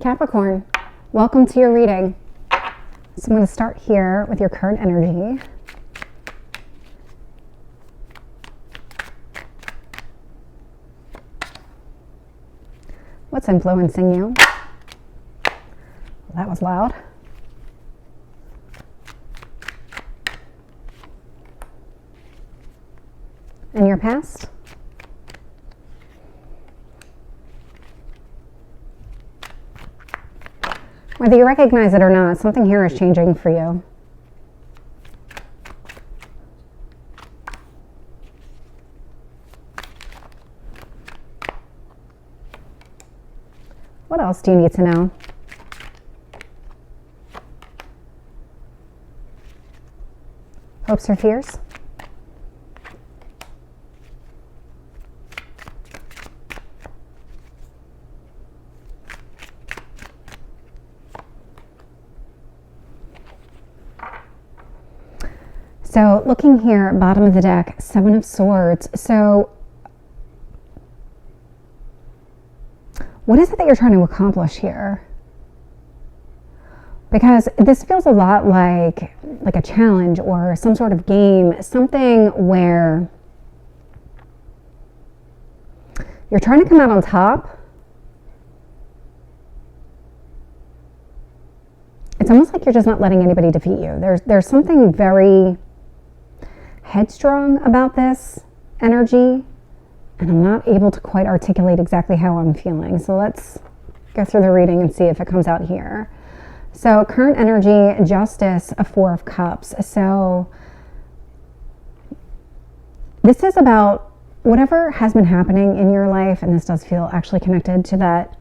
Capricorn, welcome to your reading. So I'm going to start here with your current energy. What's influencing you? That was loud. And your past? Whether you recognize it or not, something here is changing for you. What else do you need to know? Hopes or fears? So looking here, bottom of the deck, Seven of Swords. So what is it that you're trying to accomplish here? Because this feels a lot like a challenge or some sort of game, something where you're trying to come out on top. It's almost like you're just not letting anybody defeat you. There's something very headstrong about this energy, and I'm not able to quite articulate exactly how I'm feeling. So let's go through the reading and see if it comes out here. So current energy, Justice, a Four of Cups. So this is about whatever has been happening in your life, and this does feel actually connected to that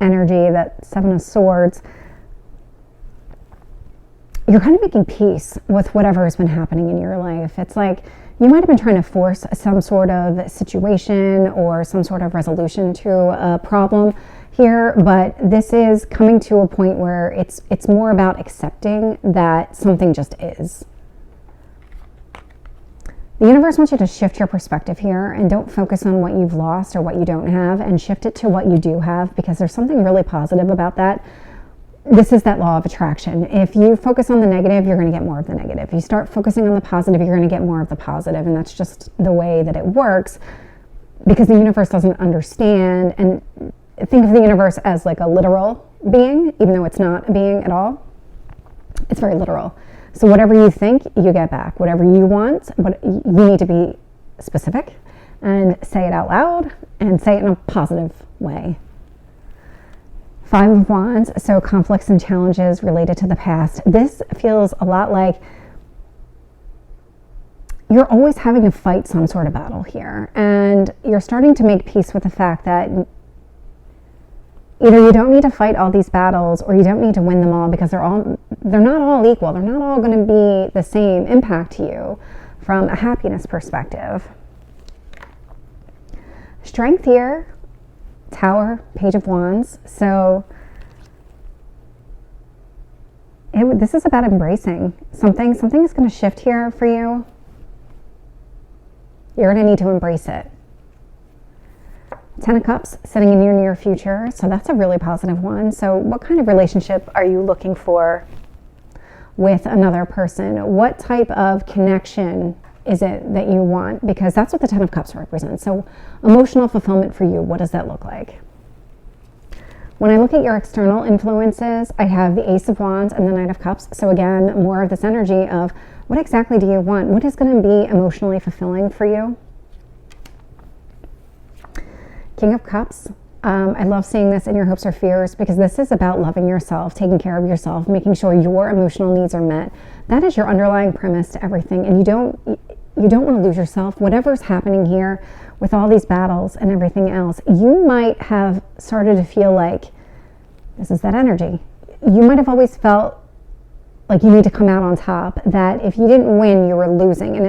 energy, that Seven of Swords. You're kind of making peace with whatever has been happening in your life. It's like you might have been trying to force some sort of situation or some sort of resolution to a problem here, but this is coming to a point where it's more about accepting that something just is. The universe wants you to shift your perspective here and don't focus on what you've lost or what you don't have, and shift it to what you do have, because there's something really positive about that. This is that law of attraction. If you focus on the negative, you're going to get more of the negative. If you start focusing on the positive, you're going to get more of the positive. And that's just the way that it works, because the universe doesn't understand. And think of the universe as like a literal being, even though it's not a being at all. It's very literal. So whatever you think, you get back. Whatever you want, but you need to be specific and say it out loud and say it in a positive way. Five of Wands, so conflicts and challenges related to the past. This feels a lot like you're always having to fight some sort of battle here, and you're starting to make peace with the fact that either you don't need to fight all these battles or you don't need to win them all, because they're not all equal. They're not all going to be the same impact to you from a happiness perspective. Strength here. Tower, Page of Wands. So this is about embracing something. Something is going to shift here for you. You're going to need to embrace it. Ten of Cups sitting in your near future. So that's a really positive one. So what kind of relationship are you looking for with another person? What type of connection is it that you want? Because that's what the Ten of Cups represents. So emotional fulfillment for you, what does that look like? When I look at your external influences, I have the Ace of Wands and the Knight of Cups. So again, more of this energy of what exactly do you want? What is going to be emotionally fulfilling for you? King of Cups. I love seeing this in your hopes or fears, because this is about loving yourself, taking care of yourself, making sure your emotional needs are met. That is your underlying premise to everything. And you don't want to lose yourself. Whatever's happening here with all these battles and everything else, you might have started to feel like this is that energy. You might have always felt like you need to come out on top, that if you didn't win, you were losing. And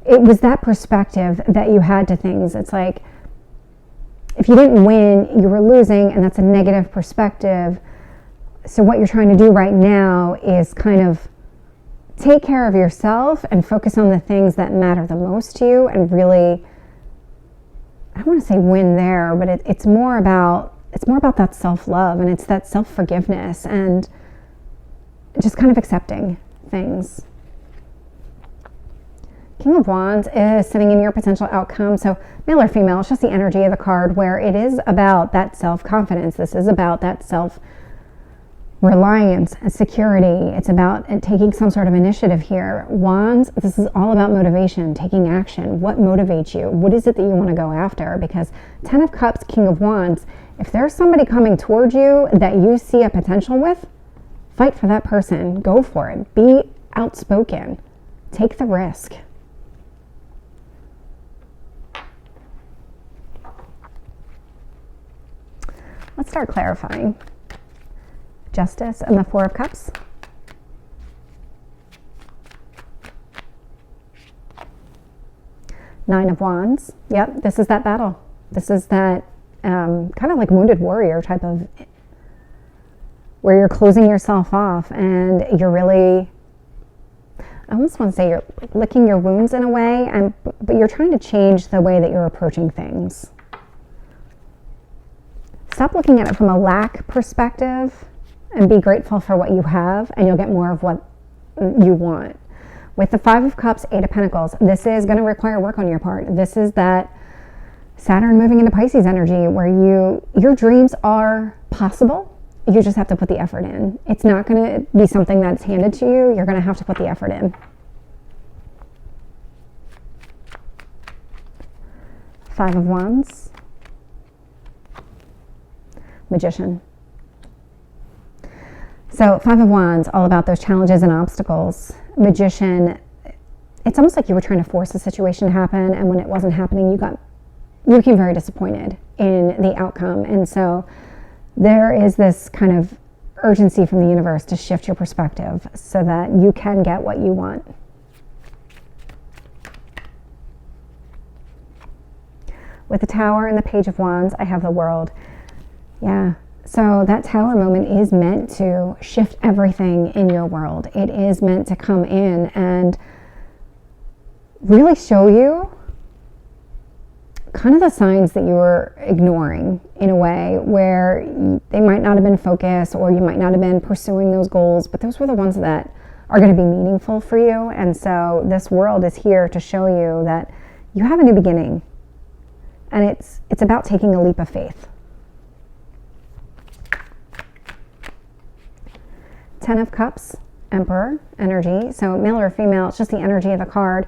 it was that perspective that you had to things. It's like, if you didn't win, you were losing, and that's a negative perspective. So what you're trying to do right now is kind of take care of yourself and focus on the things that matter the most to you, and really, I don't want to say win there, but it's more about it's more about that self-love, and it's that self-forgiveness and just kind of accepting things. King of Wands is sitting in your potential outcome. So male or female, it's just the energy of the card where it is about that self-confidence. This is about that self-reliance and security. It's about taking some sort of initiative here. Wands, this is all about motivation, taking action. What motivates you? What is it that you want to go after? Because 10 of Cups, King of Wands, if there's somebody coming towards you that you see a potential with, fight for that person. Go for it. Be outspoken. Take the risk. Let's start clarifying. Justice and the Four of Cups. Nine of Wands. Yep, this is that battle. This is that kind of like wounded warrior type of, where you're closing yourself off and you're really, I almost want to say you're licking your wounds in a way, but you're trying to change the way that you're approaching things. Stop looking at it from a lack perspective and be grateful for what you have, and you'll get more of what you want. With the Five of Cups, Eight of Pentacles, this is going to require work on your part. This is that Saturn moving into Pisces energy where your dreams are possible. You just have to put the effort in. It's not going to be something that's handed to you. You're going to have to put the effort in. Five of Wands. Magician. So Five of Wands, all about those challenges and obstacles. Magician, it's almost like you were trying to force a situation to happen, and when it wasn't happening, you became very disappointed in the outcome. And so there is this kind of urgency from the universe to shift your perspective so that you can get what you want. With the Tower and the Page of Wands, I have the World. Yeah, so that Tower moment is meant to shift everything in your world. It is meant to come in and really show you kind of the signs that you were ignoring in a way where they might not have been focused, or you might not have been pursuing those goals, but those were the ones that are going to be meaningful for you. And so this world is here to show you that you have a new beginning, and it's about taking a leap of faith. 10 of Cups, Emperor energy. So male or female, it's just the energy of the card.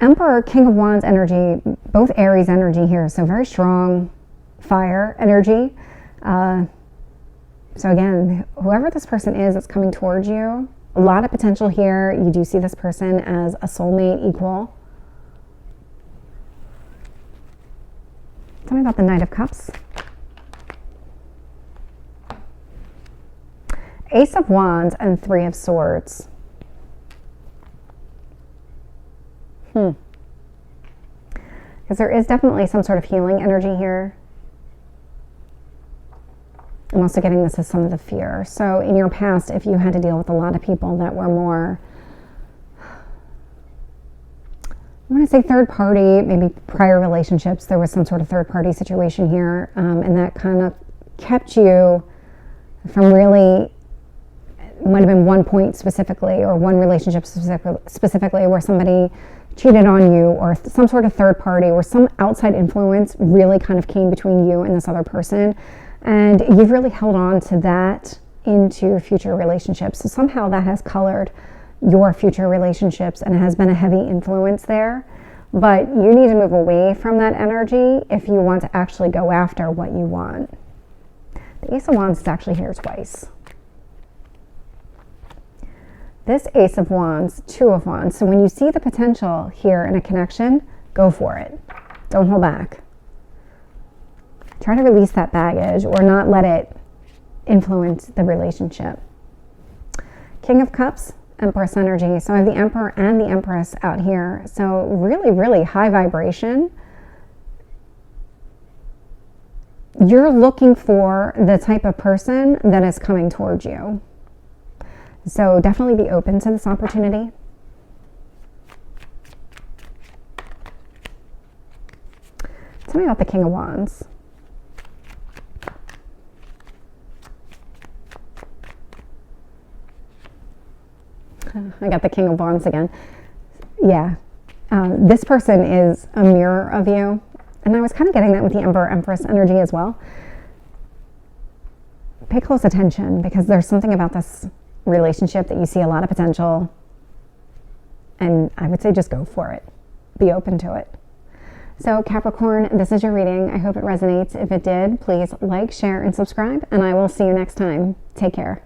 Emperor, King of Wands energy, both Aries energy here. So very strong fire energy. So again, whoever this person is that's coming towards you, a lot of potential here. You do see this person as a soulmate, equal. Tell me about the Knight of Cups. Ace of Wands and Three of Swords. Because there is definitely some sort of healing energy here. I'm also getting this as some of the fear. So in your past, if you had to deal with a lot of people that were more, I want to say third party, maybe prior relationships, there was some sort of third party situation here, and that kind of kept you from really, might have been one point specifically, or one relationship specifically where somebody cheated on you, or some sort of third party, or some outside influence really kind of came between you and this other person. And you've really held on to that into future relationships. So somehow that has colored your future relationships and has been a heavy influence there. But you need to move away from that energy if you want to actually go after what you want. The Ace of Wands is actually here twice. This Ace of Wands, Two of Wands. So when you see the potential here in a connection, go for it. Don't hold back. Try to release that baggage or not let it influence the relationship. King of Cups, Empress energy. So I have the Emperor and the Empress out here. So really, really high vibration. You're looking for the type of person that is coming towards you. So definitely be open to this opportunity. Tell me about the King of Wands. I got the King of Wands again. Yeah. This person is a mirror of you. And I was kind of getting that with the Emperor Empress energy as well. Pay close attention because there's something about this relationship that you see a lot of potential. And I would say just go for it. Be open to it. So Capricorn, this is your reading. I hope it resonates. If it did, please like, share, and subscribe. And I will see you next time. Take care.